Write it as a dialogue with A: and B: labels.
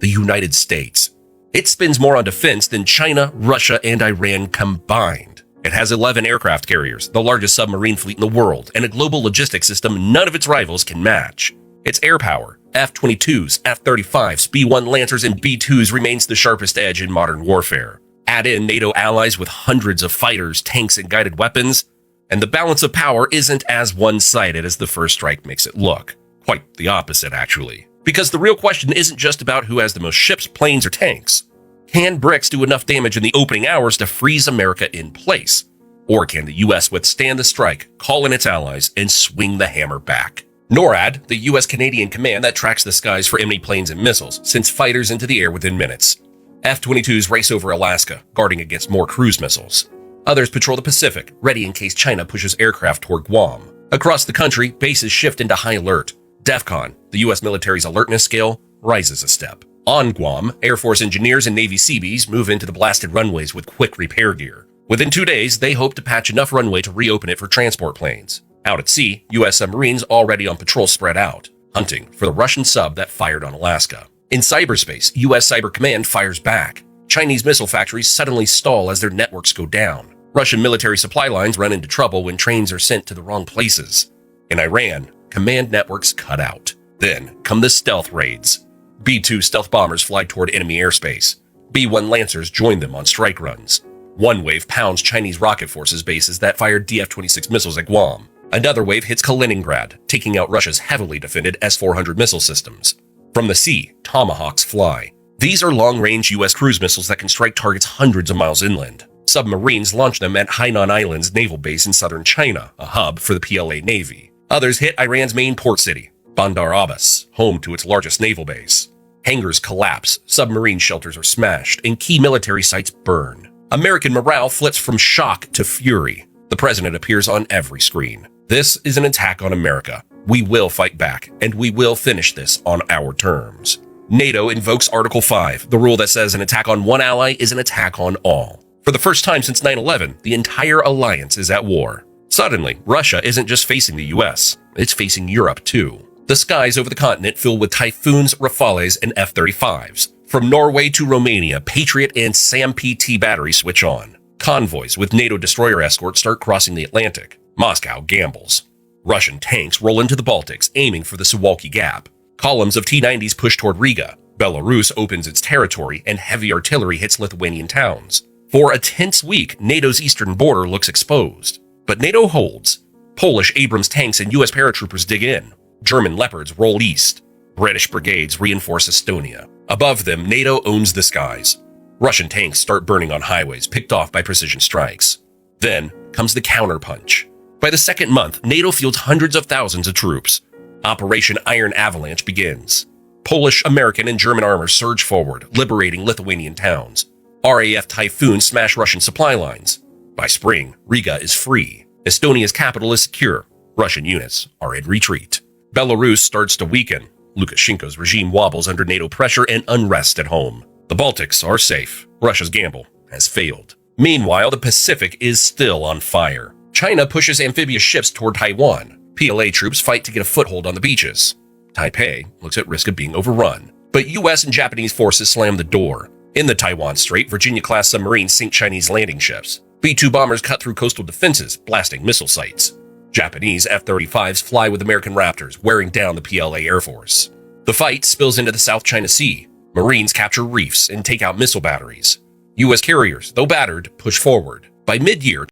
A: the United States. It spends more on defense than China, Russia, and Iran combined. It has 11 aircraft carriers, the largest submarine fleet in the world, and a global logistics system none of its rivals can match. Its air power, F-22s, F-35s, B-1 Lancers, and B-2s remains the sharpest edge in modern warfare. Add in NATO allies with hundreds of fighters, tanks, and guided weapons, and the balance of power isn't as one-sided as the first strike makes it look. Quite the opposite, actually. Because the real question isn't just about who has the most ships, planes, or tanks. Can BRICS do enough damage in the opening hours to freeze America in place? Or can the US withstand the strike, call in its allies, and swing the hammer back? NORAD, the US-Canadian command that tracks the skies for enemy planes and missiles, sends fighters into the air within minutes. F-22s race over Alaska, guarding against more cruise missiles. Others patrol the Pacific, ready in case China pushes aircraft toward Guam. Across the country, bases shift into high alert. DEFCON, the US military's alertness scale, rises a step. On Guam, Air Force engineers and Navy Seabees move into the blasted runways with quick repair gear. Within 2 days, they hope to patch enough runway to reopen it for transport planes. Out at sea, US submarines already on patrol spread out, hunting for the Russian sub that fired on Alaska. In cyberspace, US Cyber Command fires back. Chinese missile factories suddenly stall as their networks go down. Russian military supply lines run into trouble when trains are sent to the wrong places. In Iran, command networks cut out. Then come the stealth raids. B-2 stealth bombers fly toward enemy airspace. B-1 Lancers join them on strike runs. One wave pounds Chinese rocket forces bases that fired DF-26 missiles at Guam. Another wave hits Kaliningrad, taking out Russia's heavily defended S-400 missile systems. From the sea, Tomahawks fly. These are long-range US cruise missiles that can strike targets hundreds of miles inland. Submarines launch them at Hainan Island's naval base in southern China, a hub for the PLA Navy. Others hit Iran's main port city, Bandar Abbas, home to its largest naval base. Hangars collapse, submarine shelters are smashed, and key military sites burn. American morale flips from shock to fury. The president appears on every screen. This is an attack on America. We will fight back, and we will finish this on our terms. NATO invokes Article 5, the rule that says an attack on one ally is an attack on all. For the first time since 9/11, the entire alliance is at war. Suddenly, Russia isn't just facing the US, it's facing Europe too. The skies over the continent fill with Typhoons, Rafales, and F-35s. From Norway to Romania, Patriot and SAM-PT batteries switch on. Convoys with NATO destroyer escorts start crossing the Atlantic. Moscow gambles. Russian tanks roll into the Baltics, aiming for the Suwalki Gap. Columns of T-90s push toward Riga. Belarus opens its territory, and heavy artillery hits Lithuanian towns. For a tense week, NATO's eastern border looks exposed. But NATO holds. Polish Abrams tanks and US paratroopers dig in. German Leopards roll east. British brigades reinforce Estonia. Above them, NATO owns the skies. Russian tanks start burning on highways, picked off by precision strikes. Then comes the counterpunch. By the second month, NATO fields hundreds of thousands of troops. Operation Iron Avalanche begins. Polish, American, and German armors surge forward, liberating Lithuanian towns. RAF Typhoons smash Russian supply lines. By spring, Riga is free. Estonia's capital is secure. Russian units are in retreat. Belarus starts to weaken. Lukashenko's regime wobbles under NATO pressure and unrest at home. The Baltics are safe. Russia's gamble has failed. Meanwhile, the Pacific is still on fire. China pushes amphibious ships toward Taiwan. PLA troops fight to get a foothold on the beaches. Taipei looks at risk of being overrun. But US and Japanese forces slam the door. In the Taiwan Strait, Virginia-class submarines sink Chinese landing ships. B-2 bombers cut through coastal defenses, blasting missile sites. Japanese F-35s fly with American Raptors, wearing down the PLA Air Force. The fight spills into the South China Sea. Marines capture reefs and take out missile batteries. US carriers, though battered, push forward. By mid-year,